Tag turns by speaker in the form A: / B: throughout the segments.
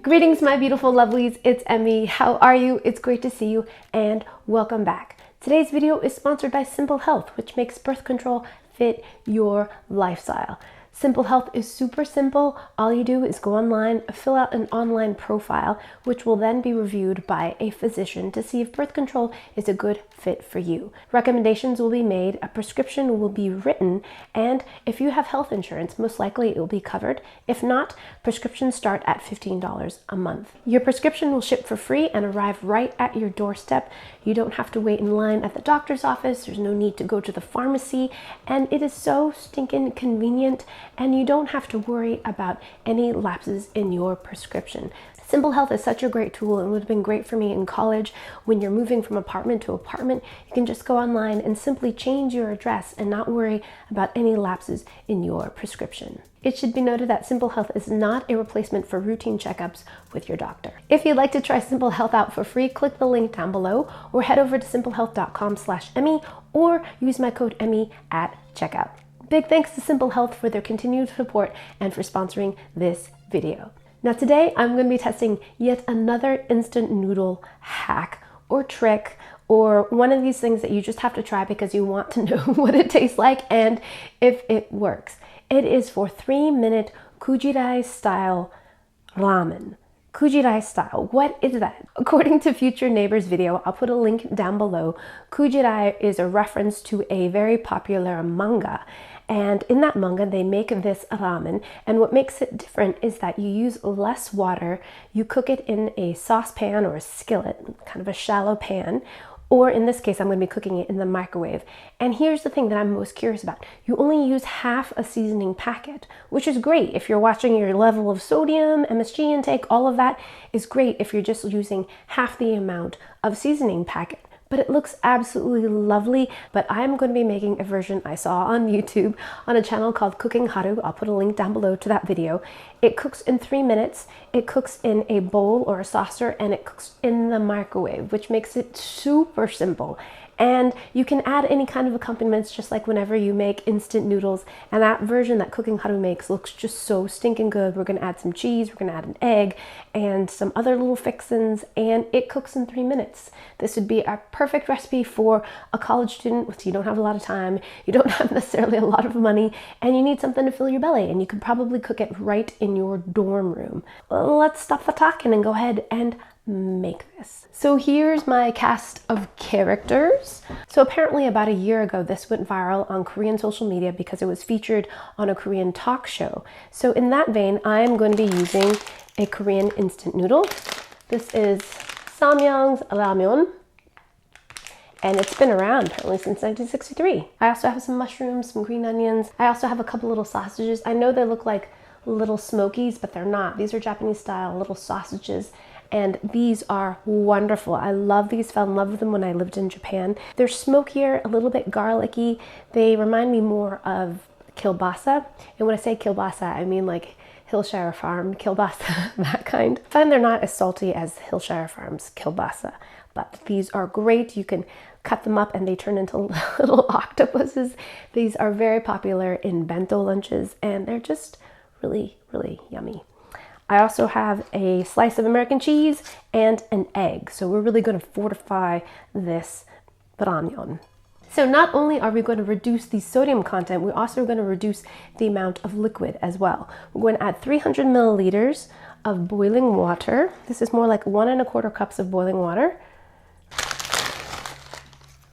A: Greetings, my beautiful lovelies. It's Emmy. How are you? It's great to see you and welcome back. Today's video is sponsored by Simple Health, which makes birth control fit your lifestyle. Simple Health is super simple. All you do is go online, fill out an online profile, which will then be reviewed by a physician to see if birth control is a good fit for you. Recommendations will be made, a prescription will be written, and if you have health insurance, most likely it will be covered. If not, prescriptions start at $15 a month. Your prescription will ship for free and arrive right at your doorstep. You don't have to wait in line at the doctor's office. There's no need to go to the pharmacy, and it is so stinking convenient, and you don't have to worry about any lapses in your prescription. Simple Health is such a great tool and would have been great for me in college. When you're moving from apartment to apartment, you can just go online and simply change your address and not worry about any lapses in your prescription. It should be noted that Simple Health is not a replacement for routine checkups with your doctor. If you'd like to try Simple Health out for free, click the link down below or head over to simplehealth.com/Emmy or use my code Emmy at checkout. Big thanks to Simple Health for their continued support and for sponsoring this video. Now today I'm going to be testing yet another instant noodle hack or trick, or one of these things that you just have to try because you want to know what it tastes like and if it works. It is for 3-minute Kujirai style ramen. Kujirai style, what is that? According to Future Neighbors video, I'll put a link down below, Kujirai is a reference to a very popular manga. And in that manga, they make this ramen. And what makes it different is that you use less water. You cook it in a saucepan or a skillet, kind of a shallow pan. Or in this case, I'm going to be cooking it in the microwave. And here's the thing that I'm most curious about. You only use half a seasoning packet, which is great if you're watching your level of sodium, MSG intake, all of that is great if you're just using half the amount of seasoning packet. But it looks absolutely lovely. But I'm going to be making a version I saw on YouTube on a channel called Cooking Haru. I'll put a link down below to that video. It cooks in 3 minutes. It cooks in a bowl or a saucer, and it cooks in the microwave, which makes it super simple. And you can add any kind of accompaniments, just like whenever you make instant noodles. And that version that Cooking Haru makes looks just so stinking good. We're going to add some cheese, we're going to add an egg, and some other little fixins, and it cooks in 3 minutes. This would be a perfect recipe for a college student with you don't have a lot of time, you don't have necessarily a lot of money, and you need something to fill your belly, and you could probably cook it right in your dorm room. Well, let's stop the talking and go ahead and make this. So here's my cast of characters. So apparently about a year ago, this went viral on Korean social media because it was featured on a Korean talk show. So in that vein, I'm going to be using a Korean instant noodle. This is Samyang's ramen, and it's been around apparently since 1963. I also have some mushrooms, some green onions. I also have a couple little sausages. I know they look like little smokies, but they're not. These are Japanese style little sausages. And these are wonderful. I love these, fell in love with them when I lived in Japan. They're smokier, a little bit garlicky. They remind me more of kielbasa. And when I say kielbasa, I mean like Hillshire Farm kielbasa, that kind. I find they're not as salty as Hillshire Farm's kielbasa, but these are great. You can cut them up and they turn into little octopuses. These are very popular in bento lunches, and they're just really, really yummy. I also have a slice of American cheese and an egg. So we're really going to fortify this ramyeon. So not only are we going to reduce the sodium content, we're also going to reduce the amount of liquid as well. We're going to add 300 milliliters of boiling water. This is more like 1 1/4 cups of boiling water.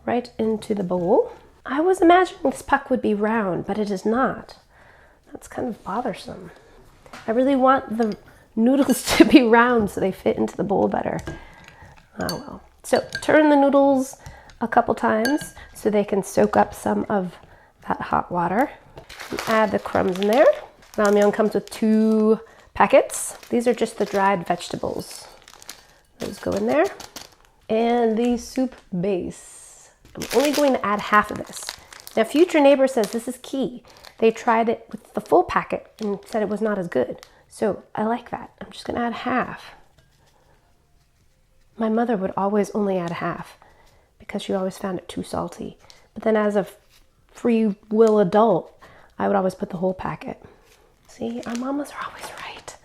A: Right into the bowl. I was imagining this puck would be round, but it is not. That's kind of bothersome. I really want the noodles to be round so they fit into the bowl better. Oh well. So turn the noodles a couple times so they can soak up some of that hot water. Add the crumbs in there. Ramyeon comes with 2 packets. These are just the dried vegetables. Those go in there. And the soup base. I'm only going to add half of this. Now, Future Neighbor says this is key. They tried it with the full packet and said it was not as good. So I like that. I'm just gonna add half. My mother would always only add half. because she always found it too salty. But then as a free will adult, I would always put the whole packet. See, our mamas are always right.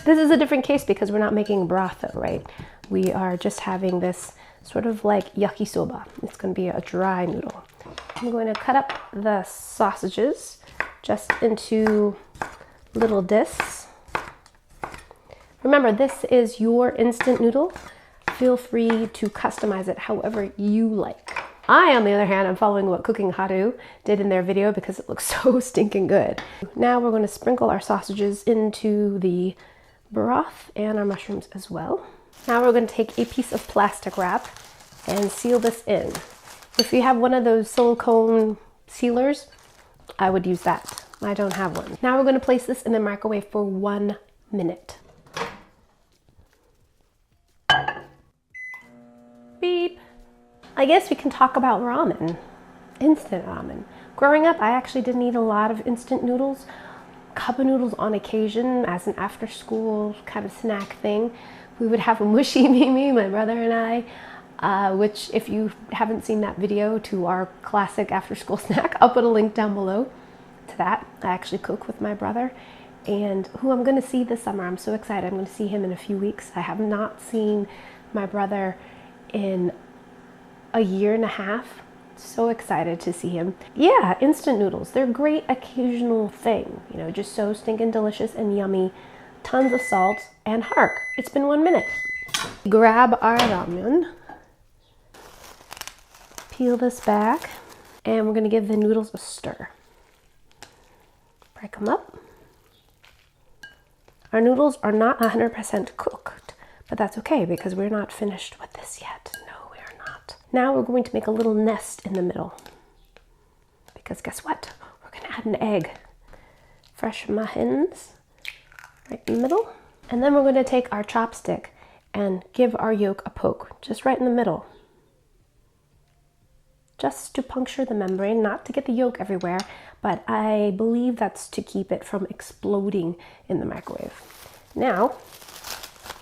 A: This is a different case because we're not making broth though, right? We are just having this sort of like yakisoba. It's going to be a dry noodle. I'm going to cut up the sausages just into little discs. Remember, this is your instant noodle. Feel free to customize it however you like. I, on the other hand, am following what Cooking Haru did in their video because it looks so stinking good. Now we're going to sprinkle our sausages into the broth and our mushrooms as well. Now we're going to take a piece of plastic wrap and seal this in. If you have one of those silicone sealers, I would use that. I don't have one. Now we're going to place this in the microwave for 1 minute. Beep. I guess we can talk about ramen, instant ramen. Growing up, I actually didn't eat a lot of instant noodles. Cup of noodles on occasion as an after school kind of snack thing. We would have a mushy mimi, my brother and I, which if you haven't seen that video to our classic after school snack, I'll put a link down below to that. I actually cook with my brother and who I'm going to see this summer. I'm so excited. I'm going to see him in a few weeks. I have not seen my brother in a year and a half. So excited to see him. Yeah, instant noodles. They're a great occasional thing. You know, just so stinking delicious and yummy. Tons of salt. And hark, it's been 1 minute. Grab our ramen. Peel this back. And we're going to give the noodles a stir. Break them up. Our noodles are not 100% cooked. But that's okay because we're not finished with this yet. No, we are not. Now we're going to make a little nest in the middle. Because guess what? We're going to add an egg. Fresh mahins right in the middle. And then we're going to take our chopstick and give our yolk a poke, just right in the middle. Just to puncture the membrane, not to get the yolk everywhere, but I believe that's to keep it from exploding in the microwave. Now,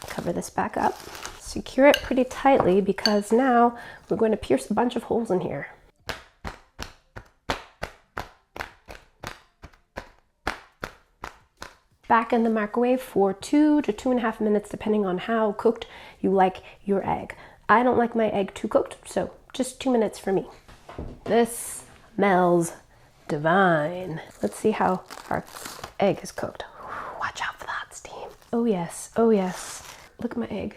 A: cover this back up. Secure it pretty tightly because now we're going to pierce a bunch of holes in here. Back in the microwave for 2 to 2.5 minutes, depending on how cooked you like your egg. I don't like my egg too cooked, so just 2 minutes for me. This smells divine. Let's see how our egg is cooked. Watch out for that steam. Oh yes, oh yes. Look at my egg.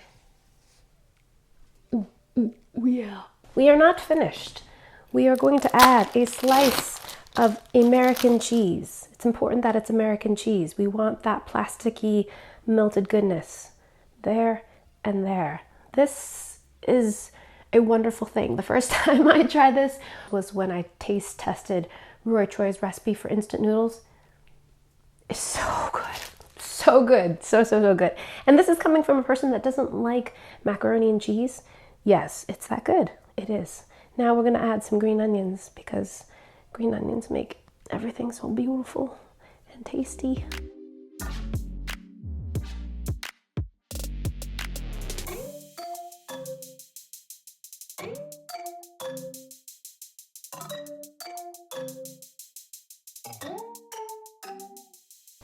A: Ooh, ooh, yeah. We are not finished. We are going to add a slice of American cheese. It's important that it's American cheese. We want that plasticky melted goodness there and there. This is a wonderful thing. The first time I tried this was when I taste tested Roy Choi's recipe for instant noodles. It's so good. So good. So good. And this is coming from a person that doesn't like macaroni and cheese. Yes, it's that good. It is. Now we're going to add some green onions because green onions make everything so beautiful and tasty.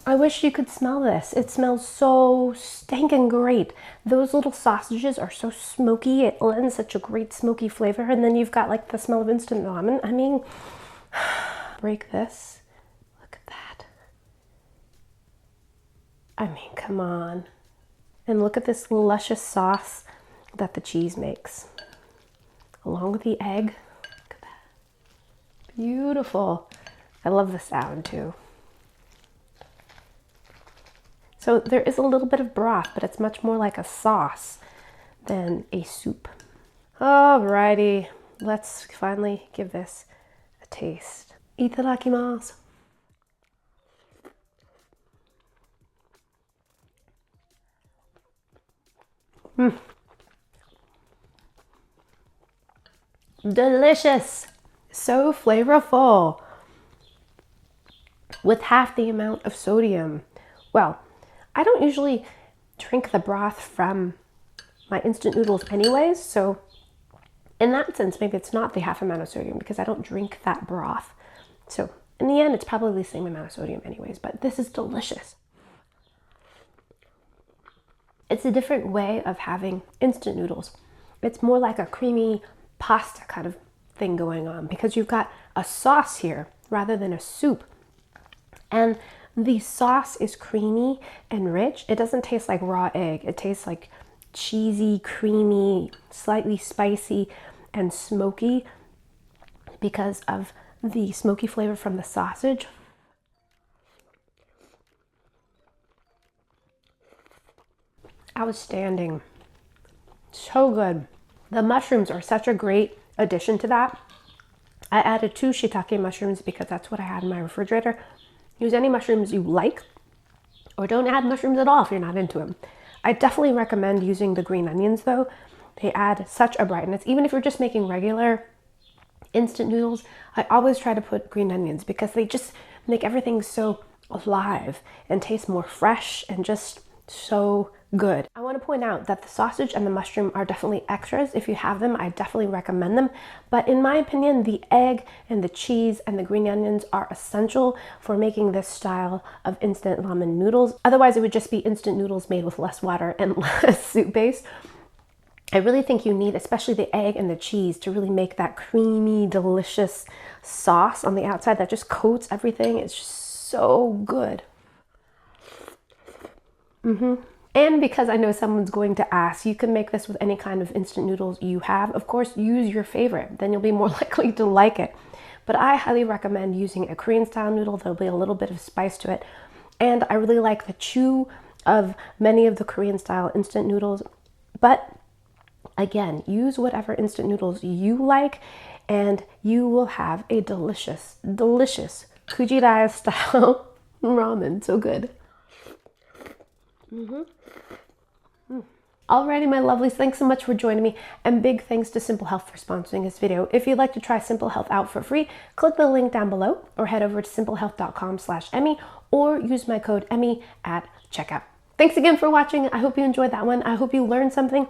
A: I wish you could smell this. It smells so stinking great. Those little sausages are so smoky. It lends such a great smoky flavor. And then you've got like the smell of instant ramen. I mean, break this. Look at that. I mean, come on. And look at this luscious sauce that the cheese makes. Along with the egg. Look at that. Beautiful. I love the sound too. So there is a little bit of broth, but it's much more like a sauce than a soup. Alrighty, let's finally give this a taste. Itadakimasu. Delicious. So flavorful. With half the amount of sodium. Well, I don't usually drink the broth from my instant noodles anyways, so in that sense, maybe it's not the half amount of sodium because I don't drink that broth. So in the end, it's probably the same amount of sodium anyways, but this is delicious. It's a different way of having instant noodles. It's more like a creamy pasta kind of thing going on because you've got a sauce here rather than a soup. And the sauce is creamy and rich. It doesn't taste like raw egg. It tastes like cheesy, creamy, slightly spicy and smoky because of the smoky flavor from the sausage. Outstanding. So good. The mushrooms are such a great addition to that. I added 2 shiitake mushrooms because that's what I had in my refrigerator. Use any mushrooms you like, or don't add mushrooms at all if you're not into them. I definitely recommend using the green onions though. They add such a brightness. Even if you're just making regular instant noodles, I always try to put green onions because they just make everything so alive and taste more fresh and just so good. I want to point out that the sausage and the mushroom are definitely extras. If you have them, I definitely recommend them. But in my opinion, the egg and the cheese and the green onions are essential for making this style of instant ramen noodles. Otherwise, it would just be instant noodles made with less water and less soup base. I really think you need, especially the egg and the cheese, to really make that creamy, delicious sauce on the outside that just coats everything. It's just so good. And because I know someone's going to ask, you can make this with any kind of instant noodles you have. Of course, use your favorite, then you'll be more likely to like it. But I highly recommend using a Korean style noodle. There'll be a little bit of spice to it. And I really like the chew of many of the Korean style instant noodles. But again, use whatever instant noodles you like and you will have a delicious, delicious Kujirai style ramen. So good. Alrighty, my lovelies, thanks so much for joining me, and big thanks to Simple Health for sponsoring this video. If you'd like to try Simple Health out for free, click the link down below or head over to simplehealth.com/Emmy or use my code Emmy at checkout. Thanks again for watching. I hope you enjoyed that one. I hope you learned something.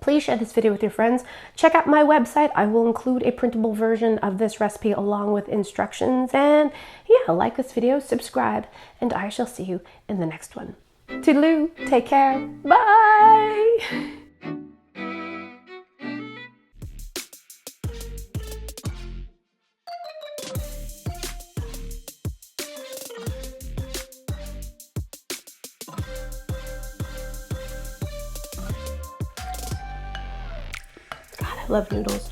A: Please share this video with your friends. Check out my website. I will include a printable version of this recipe along with instructions. And yeah, like this video, subscribe, and I shall see you in the next one. Toodaloo, take care, bye! God, I love noodles.